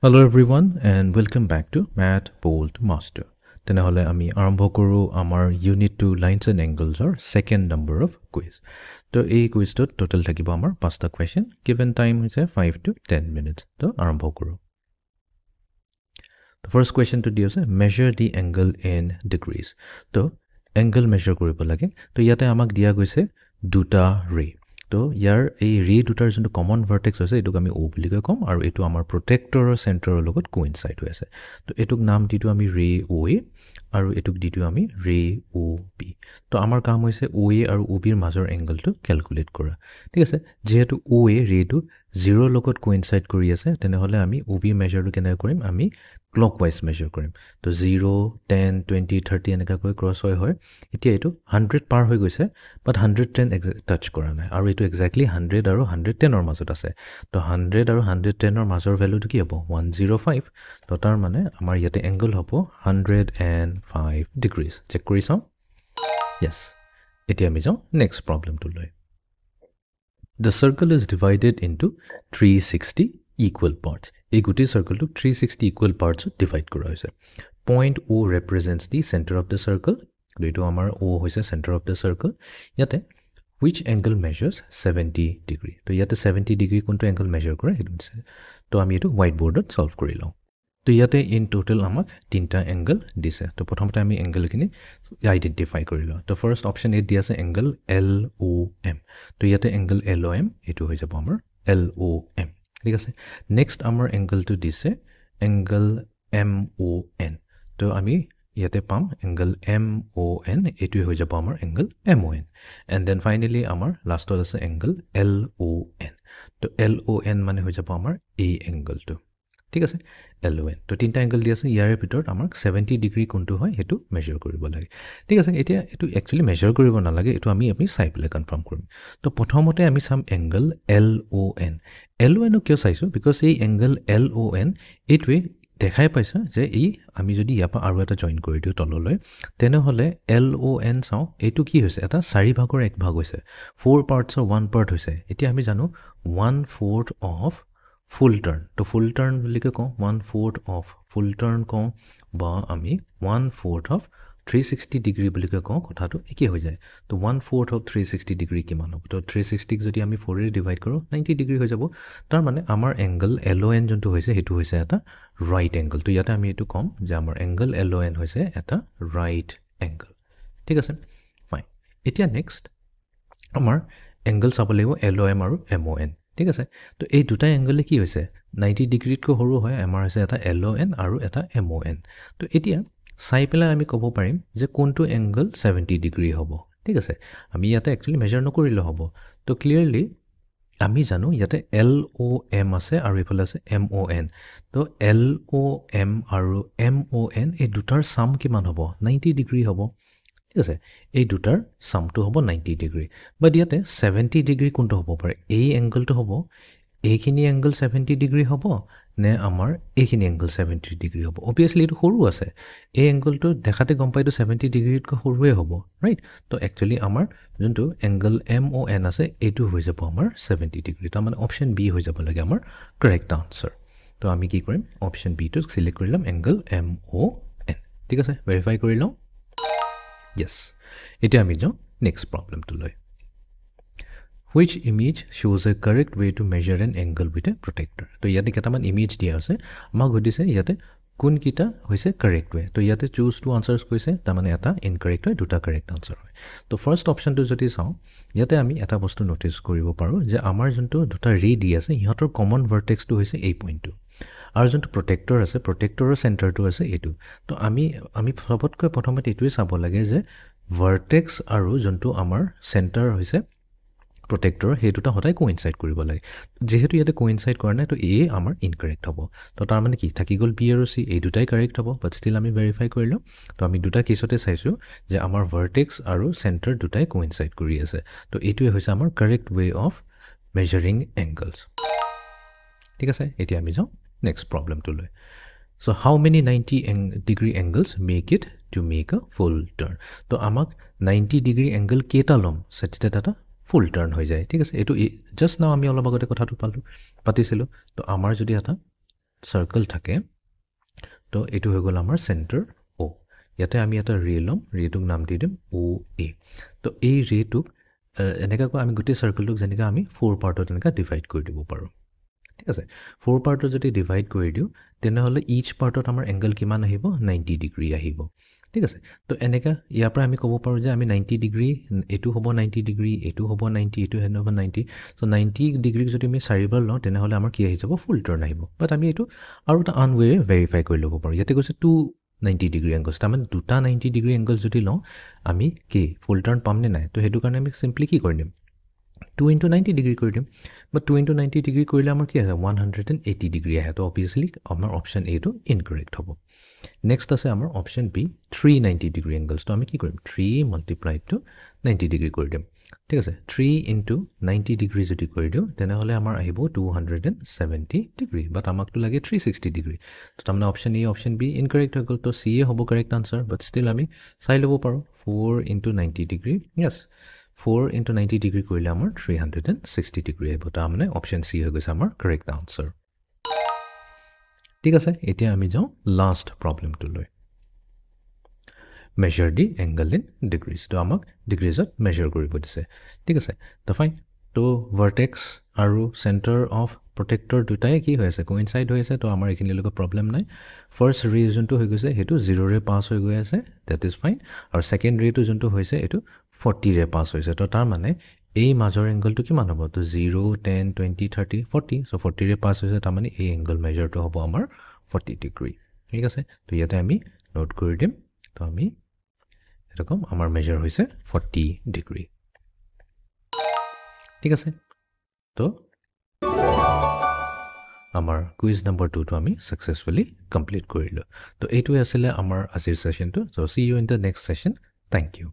Hello everyone and welcome back to Math Bold Master. Tenehole ami arambho koru amar unit 2 lines and angles or second number of quiz. To ei quiz to total thakibo amar 5ta question. Given time is 5 to 10 minutes. To arambho koru. The first question to do is measure the angle in degrees. To angle measure koribo lage. To yate amak dia goise duta ray. তো ইয়াৰ এই ৰে দুটাৰ যোনটো common vertex হৈছে এটোক আমি ও বুলি কম আৰু এটো আমাৰ প্ৰটেক্টৰৰ চেন্টাৰৰ লগত কোইনসাইড হৈ আছে তো এটোক নাম দিটো আমি ৰে ও এ আৰু এটোক দিটো আমি ৰে ও বি তো আমাৰ কাম হৈছে ও এ আৰু ও বিৰ মাজৰ এংগলটো ক্যালকুলেট কৰা ঠিক আছে যেহেতু ও এ ৰেটো 0 লগত কোইনসাইড কৰি আছে তেনেহলে আমি ও বি মেজাৰটো কেনে কৰিম আমি ক্লকৱাইজ মেজাৰ কৰিম তো 0 10 20 30 এনেকা কৈ ক্ৰস হয় এতিয়া এটো 100 পাৰ হৈ গৈছে বাট 110 টাচ কৰা নাই আৰু এটো এক্স্যাক্টলি 100 আৰু 110 ৰ মাজত আছে তো 100 আৰু 110 ৰ মাজৰ ভ্যালুটো কি হ'ব 105 তো তাৰ মানে আমাৰ ইয়াতে এংগল হ'ব 105 ডিগ্ৰীজ চেক কৰি চাও yes এতিয়া আমি যাও নেক্সট প্ৰবলেমটো লৈ The circle is divided into 360 equal parts. A gootee circle to 360 equal parts divide kora hoise. Point O represents the center of the circle. Eto amar O hoise center of the circle. Yate which angle measures 70 degree. To yate 70 degree kuntu angle measure kore etu hoise. To ami etu whiteboard ot solve kori lao. To yate in total amak tinta angle dise. To prothomte ami angle kini identify kori lao. To first option e dia ase angle LOM. To yate angle LOM etu hoise jabo amar LOM. ঠিক আছে next আমাৰ এংগলটো দিছে angle MON তো আমি ইয়াতে পাম angle MON এটোই হৈ যাব আমাৰ angle MON and then finally আমাৰ লাষ্টত আছে এংগল LON তো LON মানে হৈ যাব আমাৰ এই এংগলটো ঠিক আছে LON তো তিনটা এংগল দি আছে ইয়াৰ ভিতৰত আমাক 70 ডিগ্ৰী কোনটো হয় হেতু মেজাৰ কৰিব লাগে ঠিক আছে এতিয়া এটো একচুয়ালি মেজাৰ কৰিব নালাগে এটো আমি চাই পেলে কনফাৰ্ম কৰিম তো প্ৰথমতে আমি চাম এংগল LON কিয় চাইছো বিকজ এই এংগল LON এইটোৱে দেখাই পাইছে যে এই আমি যদি ইয়াপা আৰু এটা জয়েন কৰি দিও তললৈ তেনে হলে LON চাও এইটো কি হৈছে এটা চাৰি ভাগৰ এক ভাগ হৈছে 4 পাৰ্টছৰ 1 পাৰ্ট হৈছে এতিয়া আমি জানো 1/4 of full turn to full turn বুলি কও 1/4 of full turn কও বা আমি 1/4 of 360 degree বুলি কও কথাটো একে হৈ যায় তো 1/4 of 360 degree কিমান হ'ব তো 360 যদি আমি 4 ৰে ডিভাইড কৰো 90 ডিগ্ৰী হৈ যাব তাৰ মানে আমাৰ এংগল LON যোনটো হৈছে হেতু হৈছে এটা ৰাইট এংগল তো ইয়াতে আমি এটো কম যে আমাৰ এংগল LON হৈছে এটা ৰাইট এংগল ঠিক আছে ফাইন এতিয়া নেক্সট আমাৰ এংগল চাব লাগিব LOM আৰু MON ঠিক আছে তো এই দুটা এংগলে কি হৈছে 90 ডিগ্ৰীত কো সৰু হয় আমাৰ আছে এটা LON আৰু এটা MON তো এতিয়া চাই পেলা আমি ক'ব পাৰিম যে কোনটো এংগল 70 ডিগ্ৰী হ'ব ঠিক আছে আমি ইয়াতে একচুয়ালি মেজাৰ নকৰিলে হ'ব তো ক্লিয়াৰলি আমি জানো ইয়াতে LOM আছে আৰু ইফালে আছে MON তো LOM আৰু MON এই দুটাৰ সাম কিমান হ'ব 90 ডিগ্ৰী হ'ব ঠিক আছে এই দুটাৰ সামটো হ'ব 90 ডিগ্ৰী বাট ইয়াতে 70 ডিগ্ৰী কোনটো হ'ব পাৰে এই এংগলটো হ'ব এইখিনি এংগল 70 ডিগ্ৰী হ'ব নে আমাৰ এইখিনি এংগল 70 ডিগ্ৰী হ'ব অবিয়াসলি এটো সৰু আছে এই এংগলটো দেখাতে গম পাইতো 70 ডিগ্ৰীত কৈ সৰুৱে হ'ব ৰাইট তো একচুয়ালি আমাৰ যোনটো এংগল MON আছে এটো হৈ যাব আমাৰ 70 ডিগ্ৰী তো মানে অপচন বি হৈ যাব লাগে আমাৰ কাৰেক্ট আনসাৰ তো আমি কি কৰিম option B to select কৰিলাম angle MON ঠিক আছে ভেৰিফাই কৰি লওঁ yes এতিয়া আমি যাও নেক্সট প্ৰবলেম টো লৈ Which image shows a correct way to measure an angle with a protractor? তো ইয়াতে কেটামান ইমেজ দিয়া আছে আমাক গদিছে ইয়াতে কোন কিটা হৈছে correct way তো ইয়াতে choose two answers কৈছে তা মানে এটা incorrect হয় দুটা correct answer হয় তো ফাৰ্স্ট অপচনটো যদি চাও ইয়াতে আমি এটা বস্তু নোটিস কৰিব পাৰো যে আমাৰ যোনটো দুটা ৰে দি আছে ইহতৰ কমন ভাৰ্টেক্সটো হৈছে এই পইণ্টটো আৰু যোনটো প্ৰটেক্টৰ আছে প্ৰটেক্টৰৰ চেন্টাৰটো আছে এটো তো আমি সবতকৈ প্ৰথমতে এটোই চাব লাগে যে ভাৰ্টেক্স আৰু যোনটো আমাৰ চেন্টাৰ হৈছে protector হে দুটা হতাই কোইনসাইড কৰিব লাগে যেহেতু ইয়াতে কোইনসাইড কৰা নাই তো এ আমাৰ ইনকাৰেক্ট হ'ব তো তাৰ মানে কি থাকি গল বি আৰু সি এই দুটাই কাৰেক্ট হ'ব বাট ষ্টিল আমি ভেৰিফাই কৰিলো তো আমি দুটা কেছতে চাইছো যে আমাৰ ভাৰ্টেক্স আৰু চেন্টাৰ দুটাই কোইনসাইড কৰি আছে তো এইটোৱে হৈছে আমাৰ correct way of measuring angles ঠিক আছে এতিয়া আমি যাও নেক্সট প্ৰবলেমটো লৈ So how many 90 degree angles make it to make a full turn? তো আমাক 90 degree angle কেটা লম সেটা data ফুল টার্ন হৈ যায় ঠিক আছে এটো জাস্ট নাও আমি অলপ আগতে কথাটো পাতিছিলো তো আমাৰ যদি এটা সাৰ্কেল থাকে তো এটু হৈ গল আমাৰ সেন্টাৰ O ইয়াতে আমি এটা ৰে লম ৰেটুক নাম দি দিম OA তো এই ৰেটুক এনেকা আমি গোটেই সাৰ্কেলটোক যেনেকা আমি 4 পাৰ্টত এনেকা ডিভাইড কৰি দিব পাৰো ঠিক আছে 4 পাৰ্টত যদি ডিভাইড কৰি দিও তেনেহলে ইচ পাৰ্টত আমাৰ এংগল কিমান আহিব 90 ডিগ্ৰী আহিব ঠিক আছে তো এনেকা ইয়াৰ পৰা আমি ক'ব পাৰো যে আমি 90 ডিগ্ৰী এটু হ'ব 90 ডিগ্ৰী এটু হ'ব 90 এটু হ'ব 90 সো 90 ডিগ্ৰী যদি আমি চাৰিবাৰ লওঁ তেনেহলে আমাৰ কি আহি যাব ফুল টাৰ্ণ আহিব বাট আমি এটু আৰু এটা আন ৱে ভেৰিফাই কৰি ল'ব পাৰো ইয়াতে কৈছে 290 ডিগ্ৰী এংগল তাৰমানে দুটা 90 ডিগ্ৰী এংগল যদি লওঁ আমি কি ফুল টাৰ্ণ পাম নে নাই তো হেতু কাৰণে আমি সিম্পলি কি কৰি দিম 2 into 90 ডিগ্ৰী কৰি দিম but 2 into 90 ডিগ্ৰী কৰিলে আমাৰ কি আহে 180 ডিগ্ৰী আহে তো obviously আমাৰ অপচন A টো ইনকৰেক্ট হ'ব নেক্সট আছে আমাৰ অপচন B 390 ডিগ্ৰী এংগলছ তো আমি কি কৰিম 3 multiplied to 90 ডিগ্ৰী কৰি দিম ঠিক আছে 3 into 90 ডিগ্ৰী যদি কৰি দিও তেনেহলে আমাৰ আহিব 270 ডিগ্ৰী বাট আমাক তো লাগে 360 ডিগ্ৰী তো তাৰমানে option A option B incorrect হৈ গল তো C হ'ব কাৰেক্ট আনসাৰ বাট ষ্টিল আমি চাই ল'ব পাৰো 4 into 90 degree yes 4 into 90 degree কৰিলে আমাৰ 360 ডিগ্ৰী আহিব তো মানে অপচন C হৈ গৈছে আমাৰ কাৰেক্ট আনসাৰ ঠিক আছে এতিয়া আমি যাও লাষ্ট প্ৰবলেমটো লৈ measure the angle in degrees তো আমাক ডিগ্ৰীজত মেজাৰ কৰিব দিছে ঠিক আছে তো ফাইন তো vertex আৰু center of protector দুটাই কি হৈ আছে coincide হৈ আছে তো আমাৰ এখিনি লগা প্ৰবলেম নাই ফাৰ্স্ট ৰে যোনটো হৈ গৈছে হেতু 0 ৰে পাস হৈ গৈ আছে that is fine আৰু সেকেন্ড ৰে টো যোনটো হৈছে এটো 40 ৰে পাস হৈছে তো তাৰ মানে এই মাজৰ এংগলটো কিমান হ'ব তো 0 10 20 30 40 সো 40 ৰে পাস হৈছে তাৰ মানে এই এংগল মেজাৰটো হ'ব আমাৰ 40 ডিগ্ৰী ঠিক আছে তো ইয়াতে আমি নোট কৰি দিম তো আমি এরকম আমার মেজার হইছে 40 ডিগ্রি ঠিক আছে তো আমার কুইজ নাম্বার 2 তো আমি সাকসেসফুলি কমপ্লিট কৰিলো তো এইটোই আছিল আমাৰ আজিৰ সেশনটো so see you in the next session thank U